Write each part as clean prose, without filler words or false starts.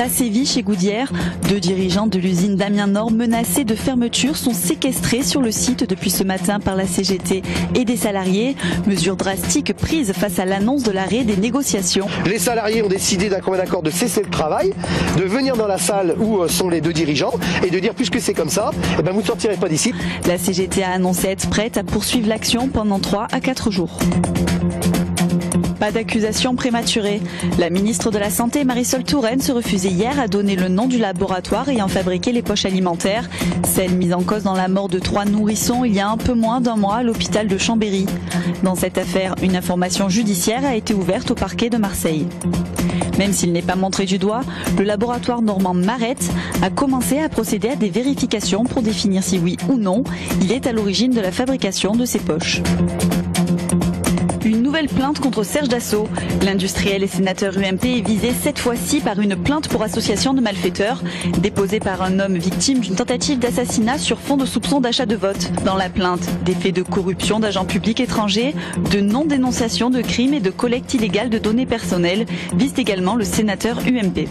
Ça sévit chez Goudière. 2 dirigeants de l'usine d'Amiens Nord menacés de fermeture sont séquestrés sur le site depuis ce matin par la CGT et des salariés. Mesure drastique prise face à l'annonce de l'arrêt des négociations. Les salariés ont décidé d'un commun accord de cesser le travail, de venir dans la salle où sont les 2 dirigeants et de dire puisque c'est comme ça, eh ben vous ne sortirez pas d'ici. La CGT a annoncé être prête à poursuivre l'action pendant 3 à 4 jours. Pas d'accusation prématurée. La ministre de la Santé, Marisol Touraine, se refusait hier à donner le nom du laboratoire ayant fabriqué les poches alimentaires. Celle mise en cause dans la mort de 3 nourrissons il y a un peu moins d'1 mois à l'hôpital de Chambéry. Dans cette affaire, une information judiciaire a été ouverte au parquet de Marseille. Même s'il n'est pas montré du doigt, le laboratoire normand Marette a commencé à procéder à des vérifications pour définir si oui ou non il est à l'origine de la fabrication de ces poches. Une nouvelle plainte contre Serge Dassault. L'industriel et sénateur UMP est visé cette fois-ci par une plainte pour association de malfaiteurs, déposée par un homme victime d'une tentative d'assassinat sur fond de soupçons d'achat de vote. Dans la plainte, des faits de corruption d'agents publics étrangers, de non-dénonciation de crimes et de collecte illégale de données personnelles visent également le sénateur UMP.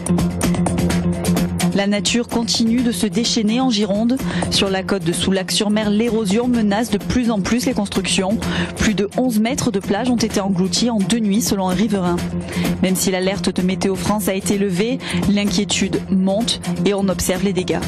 La nature continue de se déchaîner en Gironde. Sur la côte de Soulac-sur-Mer, l'érosion menace de plus en plus les constructions. Plus de 11 mètres de plage ont été engloutis en 2 nuits selon un riverain. Même si l'alerte de Météo France a été levée, l'inquiétude monte et on observe les dégâts.